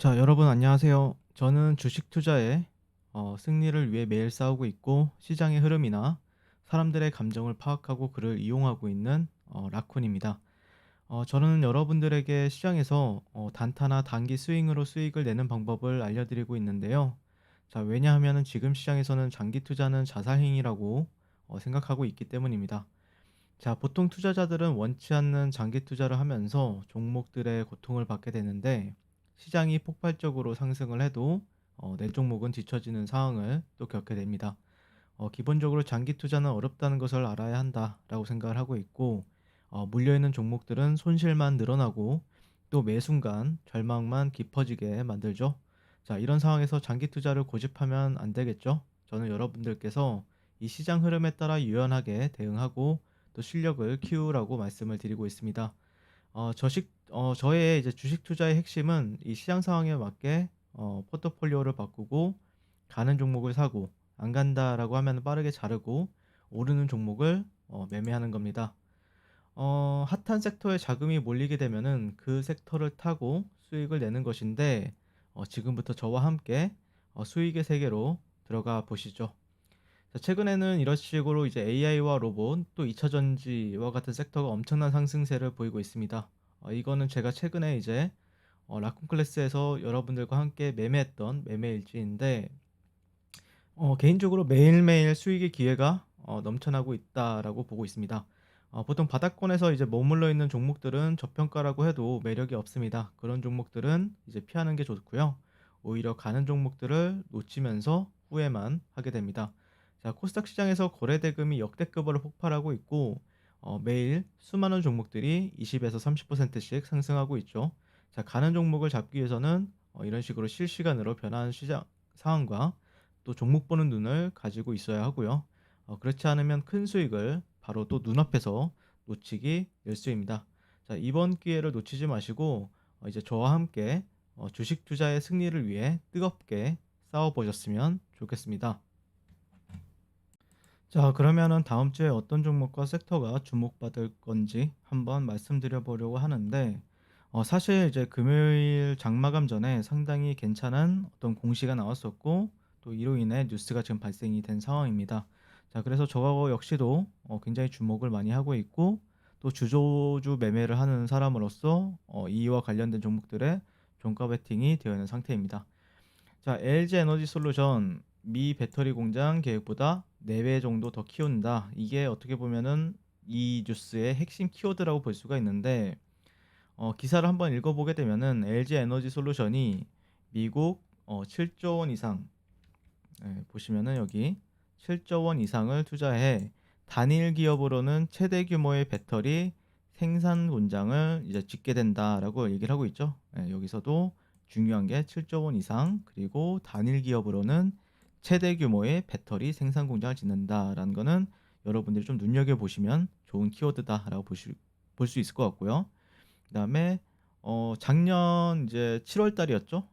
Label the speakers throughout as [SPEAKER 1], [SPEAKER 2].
[SPEAKER 1] 자, 여러분 안녕하세요. 저는 주식 투자에 승리를 위해 매일 싸우고 있고 시장의 흐름이나 사람들의 감정을 파악하고 그를 이용하고 있는 라쿤입니다. 저는 여러분들에게 시장에서 단타나 단기 스윙으로 수익을 내는 방법을 알려드리고 있는데요. 자, 왜냐하면 지금 시장에서는 장기 투자는 자살행위라고 생각하고 있기 때문입니다. 자, 보통 투자자들은 원치 않는 장기 투자를 하면서 종목들의 고통을 받게 되는데 시장이 폭발적으로 상승을 해도 내 종목은 뒤처지는 상황을 또 겪게 됩니다. 기본적으로 장기 투자는 어렵다는 것을 알아야 한다라고 생각을 하고 있고 물려있는 종목들은 손실만 늘어나고 또 매 순간 절망만 깊어지게 만들죠. 자, 이런 상황에서 장기 투자를 고집하면 안 되겠죠. 저는 여러분들께서 이 시장 흐름에 따라 유연하게 대응하고 또 실력을 키우라고 말씀을 드리고 있습니다. 저의 이제 주식 투자의 핵심은 이 시장 상황에 맞게 포트폴리오를 바꾸고 가는 종목을 사고 안 간다라고 하면 빠르게 자르고 오르는 종목을 매매하는 겁니다. 핫한 섹터에 자금이 몰리게 되면은 그 섹터를 타고 수익을 내는 것인데 지금부터 저와 함께 수익의 세계로 들어가 보시죠. 자, 최근에는 이런 식으로 이제 AI와 로봇 또 2차 전지와 같은 섹터가 엄청난 상승세를 보이고 있습니다. 이거는 제가 최근에 이제 라쿤 클래스에서 여러분들과 함께 매매했던 매매 일지인데 개인적으로 매일매일 수익의 기회가 넘쳐나고 있다라고 보고 있습니다. 보통 바닥권에서 이제 머물러 있는 종목들은 저평가라고 해도 매력이 없습니다. 그런 종목들은 이제 피하는 게 좋고요. 오히려 가는 종목들을 놓치면서 후회만 하게 됩니다. 자, 코스닥 시장에서 거래 대금이 역대급으로 폭발하고 있고 매일 수많은 종목들이 20에서 30%씩 상승하고 있죠. 자, 가는 종목을 잡기 위해서는 이런 식으로 실시간으로 변하는 시장 상황과 또 종목 보는 눈을 가지고 있어야 하고요. 그렇지 않으면 큰 수익을 바로 또 눈앞에서 놓치기 일쑤입니다. 자, 이번 기회를 놓치지 마시고 이제 저와 함께 주식 투자의 승리를 위해 뜨겁게 싸워 보셨으면 좋겠습니다. 자, 그러면은 다음 주에 어떤 종목과 섹터가 주목받을 건지 한번 말씀드려 보려고 하는데, 사실 이제 금요일 장마감 전에 상당히 괜찮은 어떤 공시가 나왔었고, 또 이로 인해 뉴스가 지금 발생이 된 상황입니다. 자, 그래서 저 역시도 굉장히 주목을 많이 하고 있고, 또 주조주 매매를 하는 사람으로서 이와 관련된 종목들의 종가 베팅이 되어 있는 상태입니다. 자, LG 에너지 솔루션 미 배터리 공장 계획보다 4배 정도 더 키운다. 이게 어떻게 보면은 이 뉴스의 핵심 키워드라고 볼 수가 있는데 기사를 한번 읽어보게 되면은 LG 에너지 솔루션이 미국 7조 원 이상 보시면은 여기 7조 원 이상을 투자해 단일 기업으로는 최대 규모의 배터리 생산 공장을 이제 짓게 된다라고 얘기를 하고 있죠. 여기서도 중요한 게 7조 원 이상 그리고 단일 기업으로는 최대 규모의 배터리 생산 공장을 짓는다라는 거는 여러분들이 좀 눈여겨 보시면 좋은 키워드다라고 볼 수 있을 것 같고요. 그다음에 작년 이제 7월 달이었죠.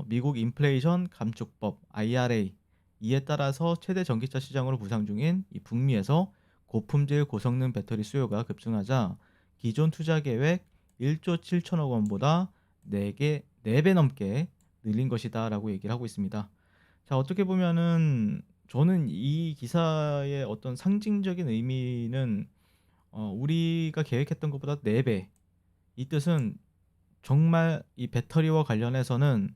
[SPEAKER 1] 미국 인플레이션 감축법 IRA 이에 따라서 최대 전기차 시장으로 부상 중인 이 북미에서 고품질 고성능 배터리 수요가 급증하자 기존 투자 계획 1조 7천억 원보다 4배 넘게 늘린 것이다라고 얘기를 하고 있습니다. 자, 어떻게 보면은 저는 이 기사의 어떤 상징적인 의미는 우리가 계획했던 것보다 4배. 이 뜻은 정말 이 배터리와 관련해서는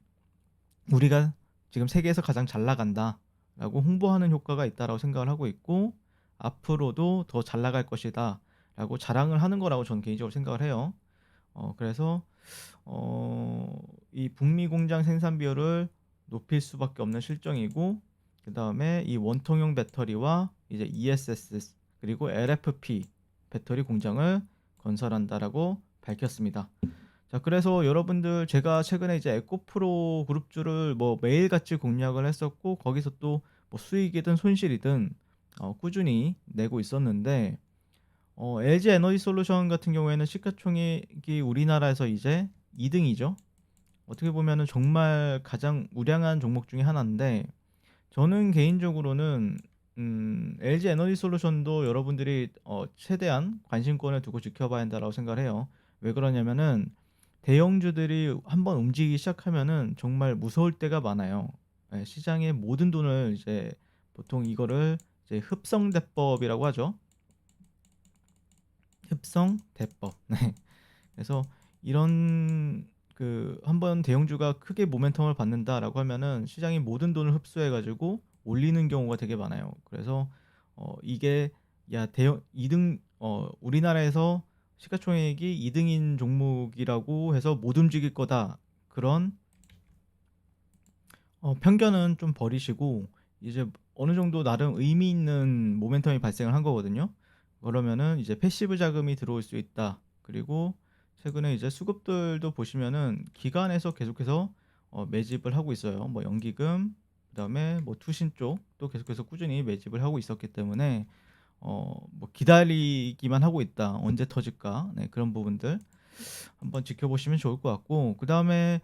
[SPEAKER 1] 우리가 지금 세계에서 가장 잘 나간다라고 홍보하는 효과가 있다라고 생각을 하고 있고 앞으로도 더 잘 나갈 것이다라고 자랑을 하는 거라고 저는 개인적으로 생각을 해요. 그래서 이 북미 공장 생산 비율을 높일 수밖에 없는 실정이고 그다음에 이 원통형 배터리와 이제 ESS 그리고 LFP 배터리 공장을 건설한다라고 밝혔습니다. 자, 그래서 여러분들 제가 최근에 이제 에코프로 그룹주를 뭐 매일같이 공략을 했었고 거기서 또 뭐 수익이든 손실이든 꾸준히 내고 있었는데 LG 에너지 솔루션 같은 경우에는 시가총액이 우리나라에서 이제 2등이죠. 어떻게 보면은 정말 가장 우량한 종목 중에 하나인데 저는 개인적으로는 LG 에너지 솔루션도 여러분들이 최대한 관심권을 두고 지켜봐야 한다라고 생각을 해요. 왜 그러냐면은 대형주들이 한번 움직이기 시작하면은 정말 무서울 때가 많아요. 예, 시장의 모든 돈을 이제 보통 이거를 이제 흡성대법이라고 하죠. 흡성대법. 네. 그래서 이런 한번 대형주가 크게 모멘텀을 받는다라고 하면은 시장이 모든 돈을 흡수해 가지고 올리는 경우가 되게 많아요. 그래서 이게 야 대형 2등 우리나라에서 시가총액이 2등인 종목이라고 해서 못 움직일 거다. 그런 편견은 좀 버리시고 이제 어느 정도 나름 의미 있는 모멘텀이 발생을 한 거거든요. 그러면은 이제 패시브 자금이 들어올 수 있다. 그리고 최근에 이제 수급들도 보시면은 기관에서 계속해서 매집을 하고 있어요. 뭐 연기금, 그다음에 뭐 투신 쪽도 계속해서 꾸준히 매집을 하고 있었기 때문에 뭐 기다리기만 하고 있다. 언제 터질까? 네, 그런 부분들 한번 지켜보시면 좋을 것 같고, 그다음에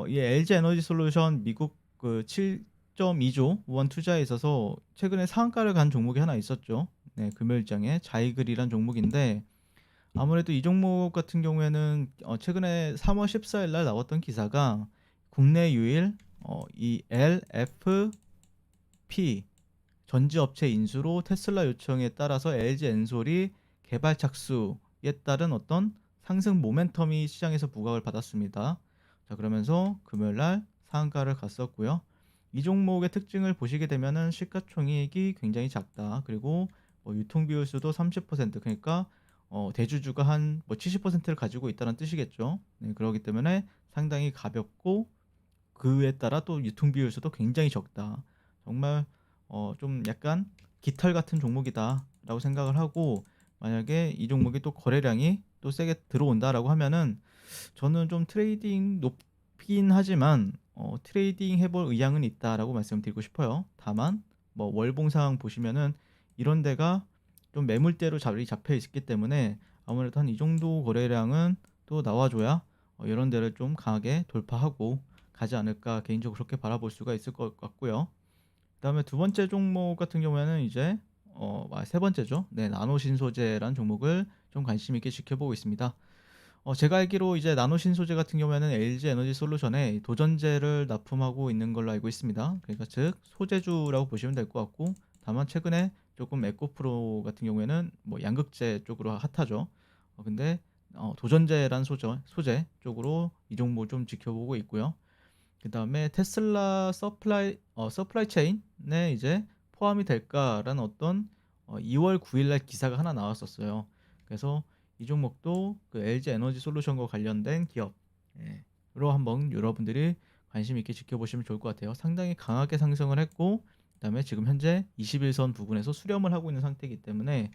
[SPEAKER 1] 이 LG 에너지 솔루션 미국 그 7.2조 원 투자에 있어서 최근에 상한가를 간 종목이 하나 있었죠. 네, 금요일장에 자이글이란 종목인데, 아무래도 이 종목 같은 경우에는 최근에 3월 14일 날 나왔던 기사가 국내 유일 이 LFP 전지업체 인수로 테슬라 요청에 따라서 LG 엔솔이 개발 착수에 따른 어떤 상승 모멘텀이 시장에서 부각을 받았습니다. 자, 그러면서 금요일 날 상한가를 갔었고요. 이 종목의 특징을 보시게 되면은 시가총액이 굉장히 작다. 그리고 뭐 유통 비율수도 30%, 그러니까 대주주가 한 뭐 70%를 가지고 있다는 뜻이겠죠. 네, 그렇기 때문에 상당히 가볍고 그에 따라 또 유통 비율수도 굉장히 적다. 정말 좀 약간 깃털 같은 종목이다라고 생각을 하고, 만약에 이 종목이 또 거래량이 또 세게 들어온다라고 하면은 저는 좀 트레이딩 높긴 하지만 트레이딩 해볼 의향은 있다라고 말씀드리고 싶어요. 다만 뭐 월봉상 보시면은 이런 데가 좀 매물대로 자리 잡혀 있기 때문에 아무래도 한 이 정도 거래량은 또 나와줘야 이런 데를 좀 강하게 돌파하고 가지 않을까, 개인적으로 그렇게 바라볼 수가 있을 것 같고요. 그다음에 두 번째 종목 같은 경우에는 이제 세 번째죠. 네, 나노신소재라는 종목을 좀 관심 있게 지켜보고 있습니다. 제가 알기로 이제 나노신소재 같은 경우에는 LG 에너지 솔루션에 도전제를 납품하고 있는 걸로 알고 있습니다. 그러니까 즉 소재주라고 보시면 될 것 같고, 다만 최근에 조금 에코프로 같은 경우에는 뭐 양극재 쪽으로 핫하죠. 근데 도전제란 소재 쪽으로 이 종목 좀 지켜보고 있고요. 그다음에 테슬라 서플라이 체인에 이제 포함이 될까라는 어떤 2월 9일 날 기사가 하나 나왔었어요. 그래서 이 종목도 그 LG 에너지 솔루션과 관련된 기업으로 한번 여러분들이 관심 있게 지켜보시면 좋을 것 같아요. 상당히 강하게 상승을 했고, 그다음에 지금 현재 21선 부근에서 수렴을 하고 있는 상태이기 때문에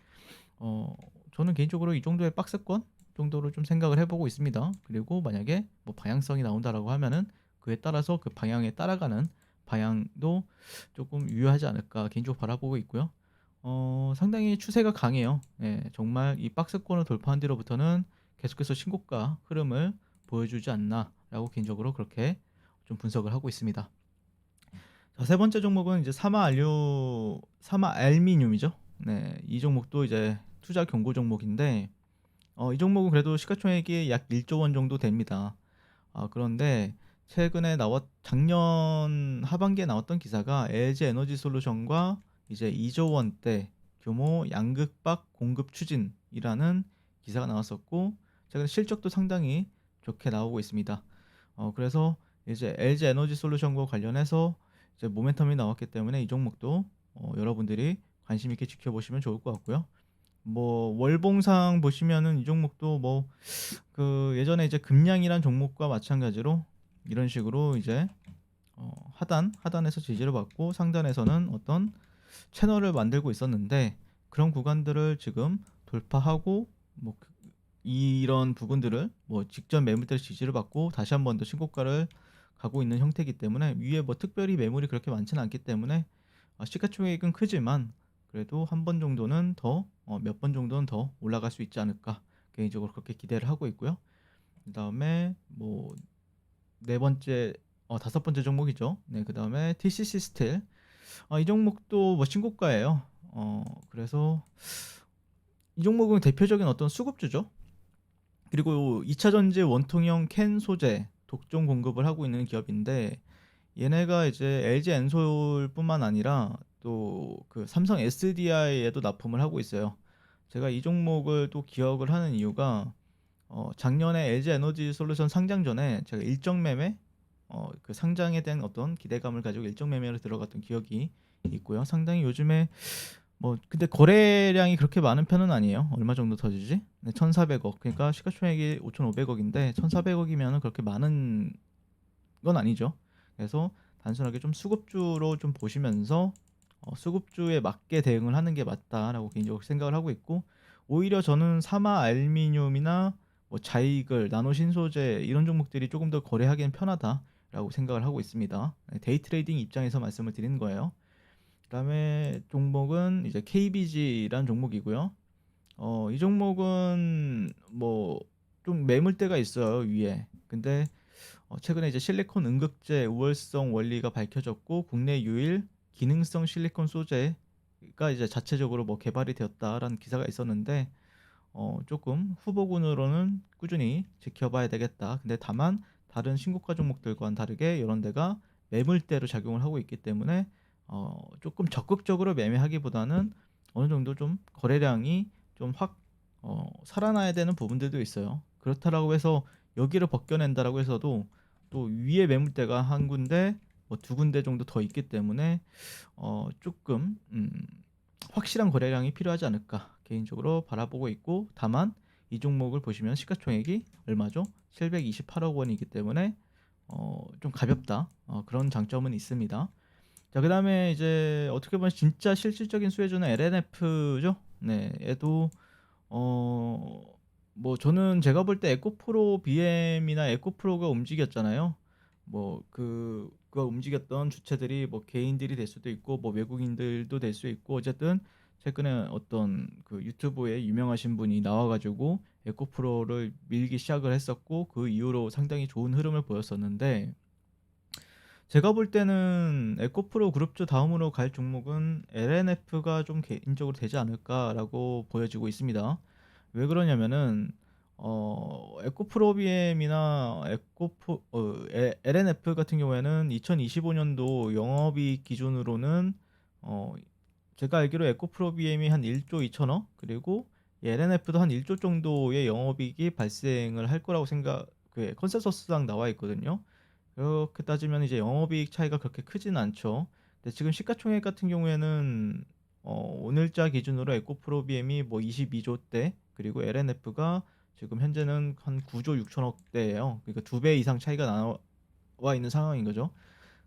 [SPEAKER 1] 어, 저는 개인적으로 이 정도의 박스권 정도로 좀 생각을 해보고 있습니다. 그리고 만약에 뭐 방향성이 나온다라고 하면은 그에 따라서 그 방향에 따라가는 방향도 조금 유효하지 않을까 개인적으로 바라보고 있고요. 상당히 추세가 강해요. 예, 정말 이 박스권을 돌파한 뒤로부터는 계속해서 신고가 흐름을 보여주지 않나라고 개인적으로 그렇게 좀 분석을 하고 있습니다. 자, 세 번째 종목은 이제 사마 알미늄이죠. 네, 이 종목도 이제 투자 경고 종목인데 이 종목은 그래도 시가총액이 약 1조 원 정도 됩니다. 그런데 최근에 작년 하반기에 나왔던 기사가 LG 에너지 솔루션과 이제 2조 원대 규모 양극박 공급 추진이라는 기사가 나왔었고, 최근 실적도 상당히 좋게 나오고 있습니다. 그래서 이제 LG 에너지 솔루션과 관련해서 이제 모멘텀이 나왔기 때문에 이 종목도 여러분들이 관심 있게 지켜보시면 좋을 것 같고요. 뭐 월봉상 보시면은 이 종목도 뭐 그 예전에 이제 금량이란 종목과 마찬가지로 이런 식으로 이제 하단에서 지지를 받고 상단에서는 어떤 채널을 만들고 있었는데, 그런 구간들을 지금 돌파하고 뭐 이런 부분들을 뭐 직전 매물대 지지를 받고 다시 한 번 더 신고가를 가고 있는 형태이기 때문에 위에 뭐 특별히 매물이 그렇게 많지는 않기 때문에 시가총액은 크지만 그래도 한 번 정도는 더 몇 번 정도는 더 올라갈 수 있지 않을까, 개인적으로 그렇게 기대를 하고 있고요. 그다음에 뭐 네 번째 다섯 번째 종목이죠. 네, 그다음에 TCC 스틸. 이 종목도 뭐 신고가예요. 그래서 이 종목은 대표적인 어떤 수급주죠. 그리고 2차 전지 원통형 캔 소재 독점 공급을 하고 있는 기업인데, 얘네가 이제 LG 엔솔뿐만 아니라 또 그 삼성 SDI에도 납품을 하고 있어요. 제가 이 종목을 또 기억을 하는 이유가 작년에 LG 에너지 솔루션 상장 전에 제가 일정 매매 그 상장에 대한 어떤 기대감을 가지고 일정 매매를 들어갔던 기억이 있고요. 상당히 요즘에 뭐 근데 거래량이 그렇게 많은 편은 아니에요. 얼마 정도 터지지? 네, 1,400억. 그러니까 시가총액이 5,500억인데 1,400억이면은 그렇게 많은 건 아니죠. 그래서 단순하게 좀 수급주로 좀 보시면서 수급주에 맞게 대응을 하는 게 맞다라고 개인적으로 생각을 하고 있고, 오히려 저는 사마 알미늄이나 뭐 자이글, 나노 신소재 이런 종목들이 조금 더 거래하기는 편하다라고 생각을 하고 있습니다. 네, 데이 트레이딩 입장에서 말씀을 드리는 거예요. 그다음에 종목은 이제 KBG라는 종목이고요. 이 종목은 뭐 좀 매물대가 있어요, 위에. 근데 최근에 이제 실리콘 응급제 우월성 원리가 밝혀졌고, 국내 유일 기능성 실리콘 소재가 이제 자체적으로 뭐 개발이 되었다라는 기사가 있었는데, 조금 후보군으로는 꾸준히 지켜봐야 되겠다. 근데 다만 다른 신고가 종목들과는 다르게 이런 데가 매물대로 작용을 하고 있기 때문에 조금 적극적으로 매매하기보다는 어느 정도 좀 거래량이 좀 확 살아나야 되는 부분들도 있어요. 그렇다라고 해서 여기를 벗겨낸다라고 해서도 또 위에 매물대가 한 군데 뭐 두 군데 정도 더 있기 때문에 조금 확실한 거래량이 필요하지 않을까 개인적으로 바라보고 있고, 다만 이 종목을 보시면 시가총액이 얼마죠? 728억 원이기 때문에 좀 가볍다. 그런 장점은 있습니다. 자, 그다음에 이제 어떻게 보면 진짜 실질적인 수혜주는 LNF죠. 네, 얘도 어, 뭐 저는 제가 볼 때 에코프로 BM이나 에코프로가 움직였잖아요. 뭐 그거 움직였던 주체들이 뭐 개인들이 될 수도 있고 뭐 외국인들도 될 수 있고, 어쨌든 최근에 어떤 그 유튜브에 유명하신 분이 나와가지고 에코프로를 밀기 시작을 했었고, 그 이후로 상당히 좋은 흐름을 보였었는데, 제가 볼 때는 에코프로 그룹주 다음으로 갈 종목은 LNF가 좀 개인적으로 되지 않을까라고 보여지고 있습니다. 왜 그러냐면은 에코프로비엠이나 LNF 같은 경우에는 2025년도 영업이익 기준으로는 어 제가 알기로 에코프로비엠이 한 1조 2천억, 그리고 LNF도 한 1조 정도의 영업이익이 발생을 할 거라고 그 컨센서스상 나와 있거든요. 그렇게 따지면 이제 영업이익 차이가 그렇게 크진 않죠. 근데 지금 시가총액 같은 경우에는 오늘자 기준으로 에코프로비엠이 뭐 22조대, 그리고 LNF가 지금 현재는 한 9조 6천억대예요. 그러니까 두 배 이상 차이가 나와 있는 상황인 거죠.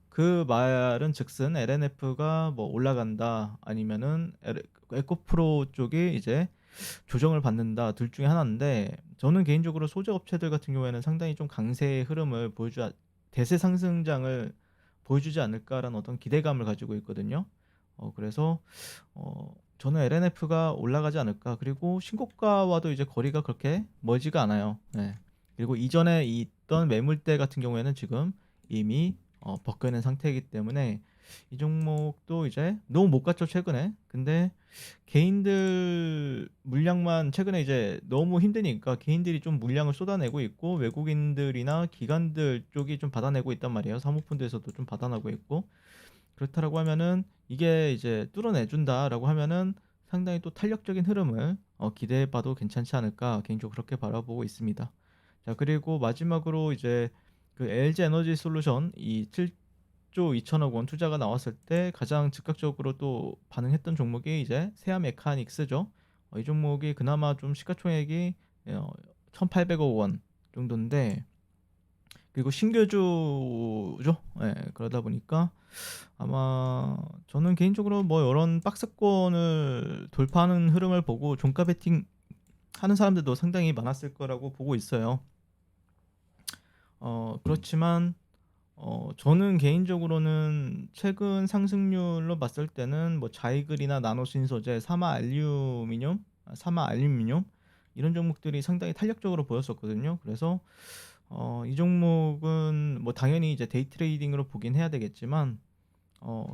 [SPEAKER 1] 그 말은 즉슨 LNF가 뭐 올라간다 아니면은 에코프로 쪽이 이제 조정을 받는다, 둘 중에 하나인데, 저는 개인적으로 소재 업체들 같은 경우에는 상당히 좀 강세의 흐름을 대세 상승장을 보여주지 않을까라는 어떤 기대감을 가지고 있거든요. 그래서 저는 LNF가 올라가지 않을까. 그리고 신고가와도 이제 거리가 그렇게 멀지가 않아요. 네. 그리고 이전에 있던 매물대 같은 경우에는 지금 이미 벗겨낸 상태이기 때문에 이 종목도 이제 너무 못 갔죠, 최근에. 근데 개인들 물량만 최근에 이제 너무 힘드니까 개인들이 좀 물량을 쏟아내고 있고, 외국인들이나 기관들 쪽이 좀 받아내고 있단 말이에요. 사모펀드에서도 좀 받아내고 있고. 그렇다라고 하면은 이게 이제 뚫어내준다라고 하면은 상당히 또 탄력적인 흐름을 기대해봐도 괜찮지 않을까 개인적으로 그렇게 바라보고 있습니다. 자, 그리고 마지막으로 이제 그 LG 에너지 솔루션 이 7조 2천억 원 투자가 나왔을 때 가장 즉각적으로 또 반응했던 종목이 이제 세아 메카닉스죠. 이 종목이 그나마 좀 시가총액이 1,800억 원 정도인데, 그리고 신규주죠. 예, 그러다 보니까 아마 저는 개인적으로 뭐 이런 박스권을 돌파하는 흐름을 보고 종가 베팅 하는 사람들도 상당히 많았을 거라고 보고 있어요. 그렇지만 저는 개인적으로는 최근 상승률로 봤을 때는 뭐 자이글이나 나노신소재, 사마 알루미늄 이런 종목들이 상당히 탄력적으로 보였었거든요. 그래서 이 종목은 뭐 당연히 이제 데이 트레이딩으로 보긴 해야 되겠지만,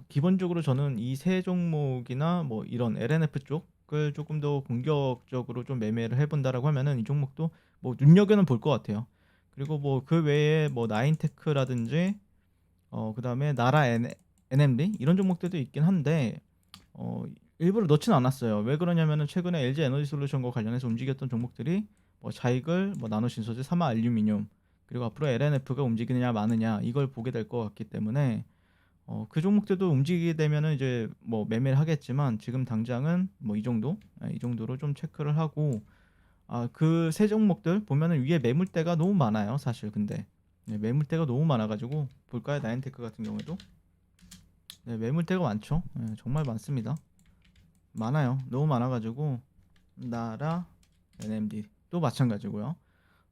[SPEAKER 1] 기본적으로 저는 이 세 종목이나 뭐 이런 LNF 쪽을 조금 더 공격적으로 좀 매매를 해본다라고 하면은 이 종목도 뭐 눈여겨는 볼 것 같아요. 그리고 뭐 그 외에 뭐 나인테크라든지 그다음에 나라 NMD 이런 종목들도 있긴 한데 어 일부러 넣지는 않았어요. 왜 그러냐면은 최근에 LG 에너지솔루션과 관련해서 움직였던 종목들이 뭐 자이글, 뭐 나노신소재, 사마알루미늄 그리고 앞으로 LNF가 움직이느냐 마느냐 이걸 보게 될 것 같기 때문에 그 종목들도 움직이게 되면은 이제 뭐 매매를 하겠지만 지금 당장은 뭐 이 정도, 이 정도로 좀 체크를 하고 그 세 종목들 보면은 위에 매물대가 너무 많아요, 사실. 근데 네, 매물대가 너무 많아가지고 볼까요? 나인테크 같은 경우에도 네, 매물대가 많죠. 네, 정말 많습니다. 많아요. 너무 많아가지고 나라, NMD도 마찬가지고요.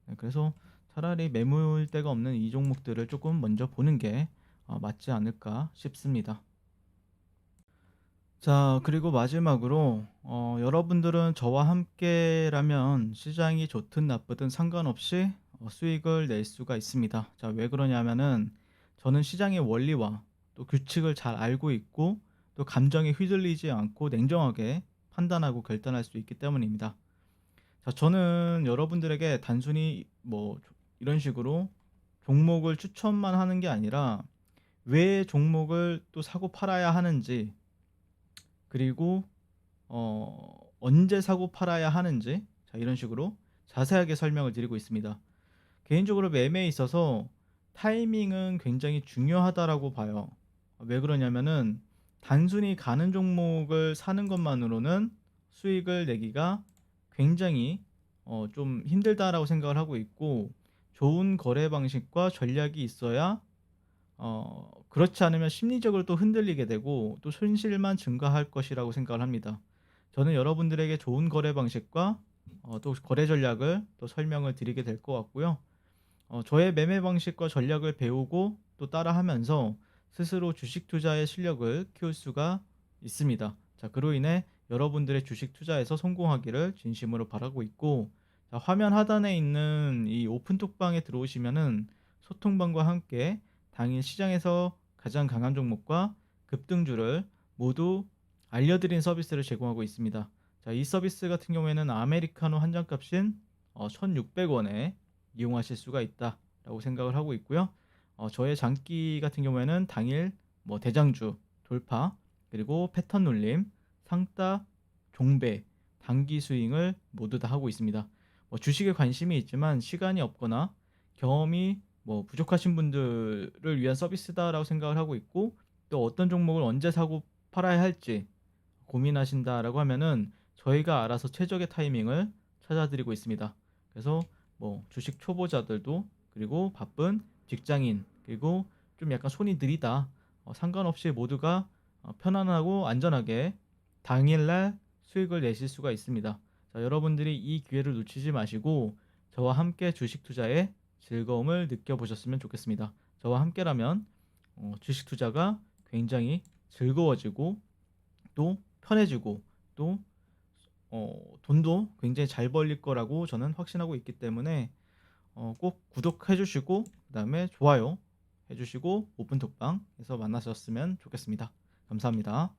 [SPEAKER 1] 네, 그래서 차라리 매물대가 없는 이 종목들을 조금 먼저 보는 게 맞지 않을까 싶습니다. 자, 그리고 마지막으로 여러분들은 저와 함께라면 시장이 좋든 나쁘든 상관없이 수익을 낼 수가 있습니다. 자, 왜 그러냐면은 저는 시장의 원리와 또 규칙을 잘 알고 있고 또 감정에 휘둘리지 않고 냉정하게 판단하고 결단할 수 있기 때문입니다. 자, 저는 여러분들에게 단순히 뭐 이런 식으로 종목을 추천만 하는 게 아니라 왜 종목을 또 사고 팔아야 하는지 그리고 언제 사고 팔아야 하는지 자, 이런 식으로 자세하게 설명을 드리고 있습니다. 개인적으로 매매에 있어서 타이밍은 굉장히 중요하다라고 봐요. 왜 그러냐면은 단순히 가는 종목을 사는 것만으로는 수익을 내기가 굉장히 좀 힘들다라고 생각을 하고 있고 좋은 거래 방식과 전략이 있어야 그렇지 않으면 심리적으로 또 흔들리게 되고 또 손실만 증가할 것이라고 생각을 합니다. 저는 여러분들에게 좋은 거래 방식과 또 거래 전략을 또 설명을 드리게 될 것 같고요. 저의 매매 방식과 전략을 배우고 또 따라하면서 스스로 주식 투자의 실력을 키울 수가 있습니다. 자, 그로 인해 여러분들의 주식 투자에서 성공하기를 진심으로 바라고 있고, 자, 화면 하단에 있는 이 오픈톡방에 들어오시면은 소통방과 함께 당일 시장에서 가장 강한 종목과 급등주를 모두 알려드린 서비스를 제공하고 있습니다. 자, 이 서비스 같은 경우에는 아메리카노 한 잔 값인 1,600원에 이용하실 수가 있다라고 생각을 하고 있고요. 저의 장기 같은 경우에는 당일 뭐 대장주 돌파 그리고 패턴 눌림, 상따, 종배, 단기 스윙을 모두 다 하고 있습니다. 뭐 주식에 관심이 있지만 시간이 없거나 경험이 뭐 부족하신 분들을 위한 서비스다라고 생각을 하고 있고 또 어떤 종목을 언제 사고 팔아야 할지 고민하신다라고 하면은 저희가 알아서 최적의 타이밍을 찾아드리고 있습니다. 그래서 뭐 주식 초보자들도 그리고 바쁜 직장인 그리고 좀 약간 손이 느리다 상관없이 모두가 편안하고 안전하게 당일날 수익을 내실 수가 있습니다. 자, 여러분들이 이 기회를 놓치지 마시고 저와 함께 주식 투자에 즐거움을 느껴보셨으면 좋겠습니다. 저와 함께라면 주식 투자가 굉장히 즐거워지고 또 편해지고 또 돈도 굉장히 잘 벌릴 거라고 저는 확신하고 있기 때문에 꼭 구독해 주시고 그다음에 좋아요 해 주시고 오픈톡방에서 만나셨으면 좋겠습니다. 감사합니다.